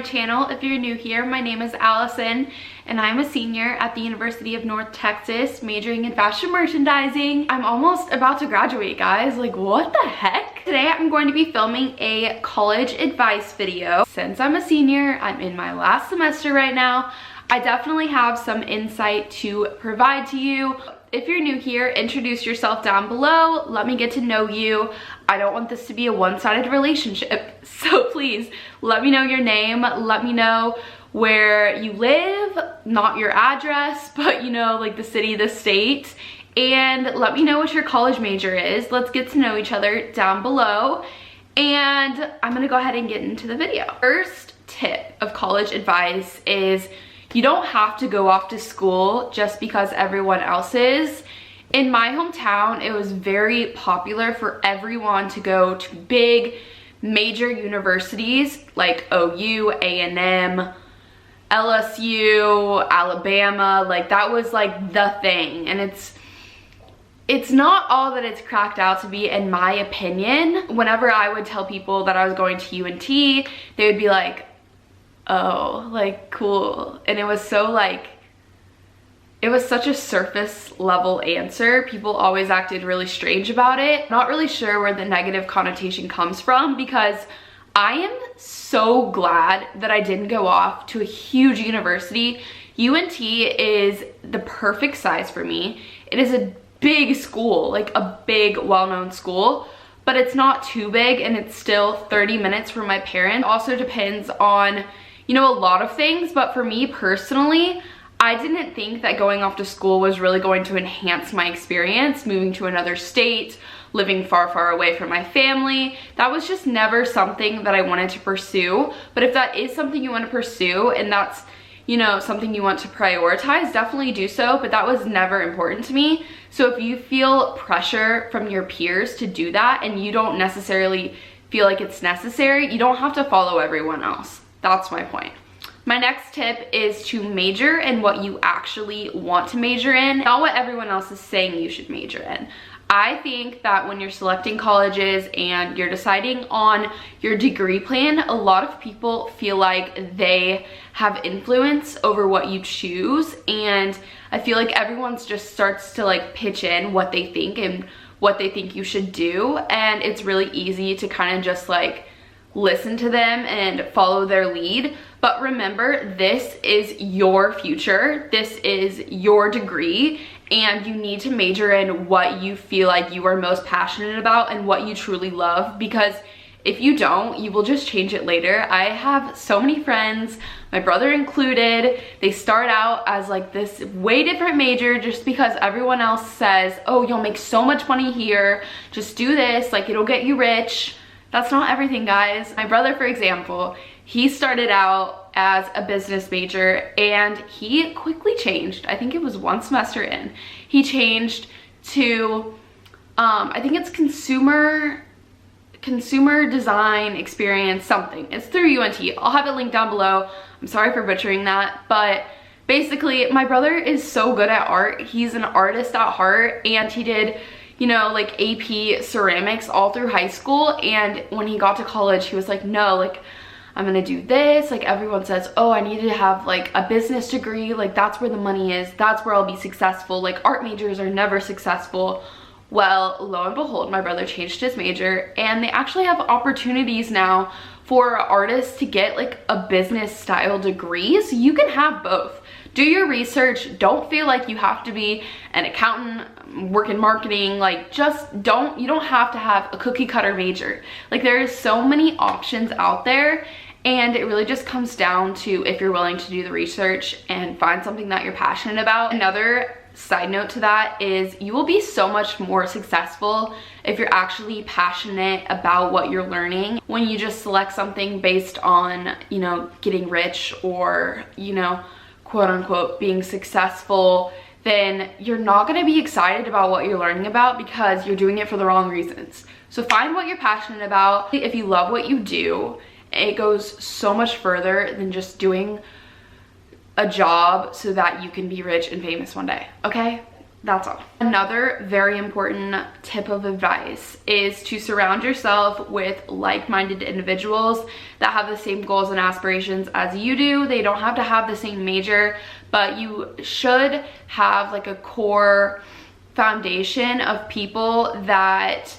channel. If you're new here, my name is Allison and I'm a senior at the University of North Texas, majoring in fashion merchandising. I'm almost about to graduate, guys. Like, what the heck? Today I'm going to be filming a college advice video. Since I'm a senior, I'm in my last semester right now, I definitely have some insight to provide to you. If you're new here, introduce yourself down below. Let me get to know you. I don't want this to be a one-sided relationship, so please let me know your name. Let me know where you live, not your address, but you know, like the city, the state, and let me know what your college major is. Let's get to know each other down below, and I'm gonna go ahead and get into the video. First tip of college advice is you don't have to go off to school just because everyone else is. In my hometown, it was very popular for everyone to go to big major universities like OU, A&M, LSU, Alabama. Like, that was like the thing. And it's not all that it's cracked out to be, in my opinion. Whenever I would tell people that I was going to UNT, they would be like, oh, like, cool. And it was so like, it was such a surface level answer. People always acted really strange about it. Not really sure where the negative connotation comes from, because I am so glad that I didn't go off to a huge university. UNT is the perfect size for me. It is a big school, like a big well-known school, but it's not too big, and it's still 30 minutes from my parents. Also depends on, you know, a lot of things, but for me personally, I didn't think that going off to school was really going to enhance my experience, moving to another state, living far, far away from my family. That was just never something that I wanted to pursue. But if that is something you want to pursue, and that's, you know, something you want to prioritize, definitely do so, but that was never important to me. So if you feel pressure from your peers to do that and you don't necessarily feel like it's necessary, you don't have to follow everyone else. That's my point. My next tip is to major in what you actually want to major in, not what everyone else is saying you should major in. I think that when you're selecting colleges and you're deciding on your degree plan, a lot of people feel like they have influence over what you choose, and I feel like everyone just starts to like pitch in what they think and what they think you should do, and it's really easy to kind of just like listen to them and follow their lead. But remember, this is your future, this is your degree, and you need to major in what you feel like you are most passionate about and what you truly love, because if you don't, you will just change it later. I have so many friends, my brother included, they start out as like this way different major just because everyone else says, oh, you'll make so much money here, just do this, like it'll get you rich. That's not everything, guys. My brother, for example, he started out as a business major and he quickly changed. I think it was one semester in. He changed to, I think it's consumer design experience something. It's through UNT. I'll have it linked down below. I'm sorry for butchering that, but basically my brother is so good at art. He's an artist at heart, and he did, you know, like AP ceramics all through high school, and when he got to college he was like, no, like I'm gonna do this. Like everyone says, oh, I need to have like a business degree, like that's where the money is, that's where I'll be successful, like art majors are never successful. Well, lo and behold, my brother changed his major, and they actually have opportunities now for artists to get like a business style degree, so you can have both. Do your research. Don't feel like you have to be an accountant, work in marketing. Like, just you don't have to have a cookie cutter major. Like, there is so many options out there, and it really just comes down to if you're willing to do the research and find something that you're passionate about. Another side note to that is you will be so much more successful if you're actually passionate about what you're learning. When you just select something based on, you know, getting rich or, you know, quote unquote being successful, then you're not going to be excited about what you're learning about because you're doing it for the wrong reasons. So find what you're passionate about. If you love what you do, it goes so much further than just doing a job so that you can be rich and famous one day, okay? That's all. Another very important tip of advice is to surround yourself with like-minded individuals that have the same goals and aspirations as you do. They don't have to have the same major, but you should have like a core foundation of people that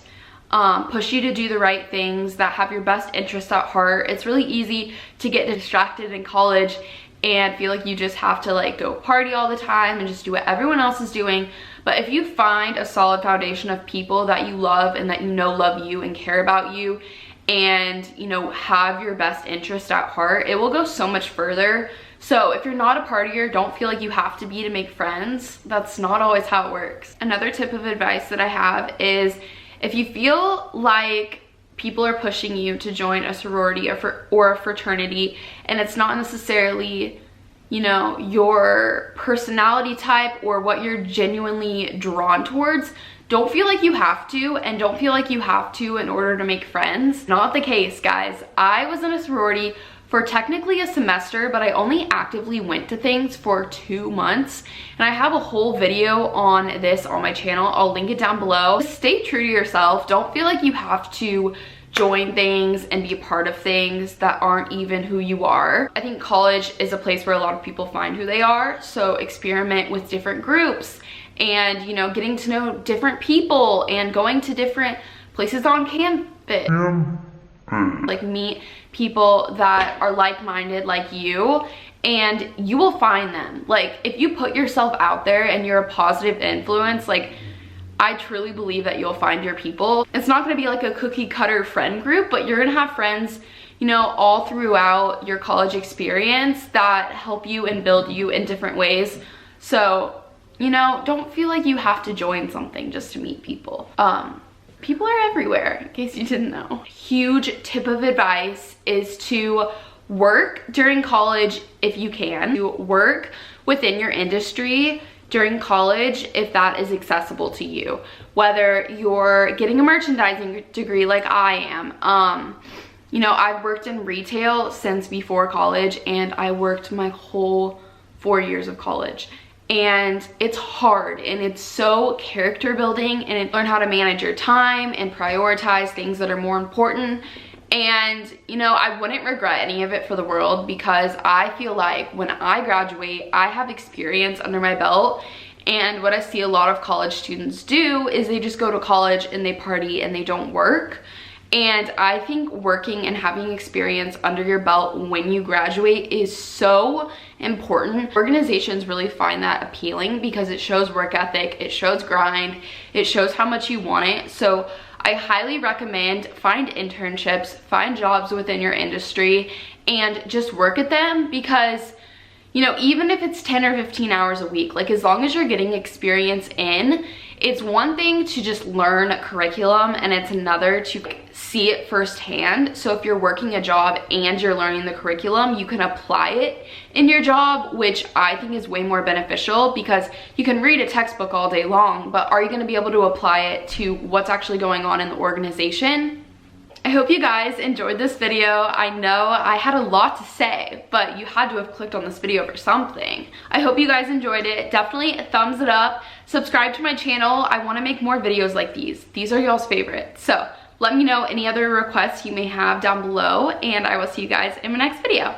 push you to do the right things, that have your best interests at heart. It's really easy to get distracted in college and feel like you just have to like go party all the time and just do what everyone else is doing. But if you find a solid foundation of people that you love and that you know love you and care about you and, you know, have your best interest at heart, it will go so much further. So if you're not a partier, don't feel like you have to be to make friends. That's not always how it works. Another tip of advice that I have is if you feel like people are pushing you to join a sorority or a fraternity and it's not necessarily, you know, your personality type or what you're genuinely drawn towards, don't feel like you have to, and don't feel like you have to in order to make friends. Not the case, guys. I was in a sorority for technically a semester, but I only actively went to things for 2 months. And I have a whole video on this on my channel. I'll link it down below. Stay true to yourself. Don't feel like you have to join things and be a part of things that aren't even who you are. I think college is a place where a lot of people find who they are. So experiment with different groups and, you know, getting to know different people and going to different places on campus. Like meet people that are like-minded like you, and you will find them. Like if you put yourself out there and you're a positive influence, like I truly believe that you'll find your people. It's not gonna be like a cookie cutter friend group, but you're gonna have friends, you know, all throughout your college experience that help you and build you in different ways. So, you know, don't feel like you have to join something just to meet people. People are everywhere, in case you didn't know. Huge tip of advice is to work during college if you can. To work within your industry during college if that is accessible to you. Whether you're getting a merchandising degree like I am. You know, I've worked in retail since before college, and I worked my whole 4 years of college. And it's hard and it's so character building, and learn how to manage your time and prioritize things that are more important. And you know, I wouldn't regret any of it for the world, because I feel like when I graduate, I have experience under my belt. And what I see a lot of college students do is they just go to college and they party and they don't work. And I think working and having experience under your belt when you graduate is so important. Organizations really find that appealing because it shows work ethic, it shows grind, it shows how much you want it. So I highly recommend find internships, find jobs within your industry, and just work at them, because you know, even if it's 10 or 15 hours a week, like as long as you're getting experience in, it's one thing to just learn curriculum and it's another to see it firsthand. So if you're working a job and you're learning the curriculum, you can apply it in your job, which I think is way more beneficial, because you can read a textbook all day long, but are you going to be able to apply it to what's actually going on in the organization? I hope you guys enjoyed this video. I know I had a lot to say, but you had to have clicked on this video for something. I hope you guys enjoyed it. Definitely thumbs it up. Subscribe to my channel. I want to make more videos like these. These are y'all's favorites. So let me know any other requests you may have down below, and I will see you guys in my next video.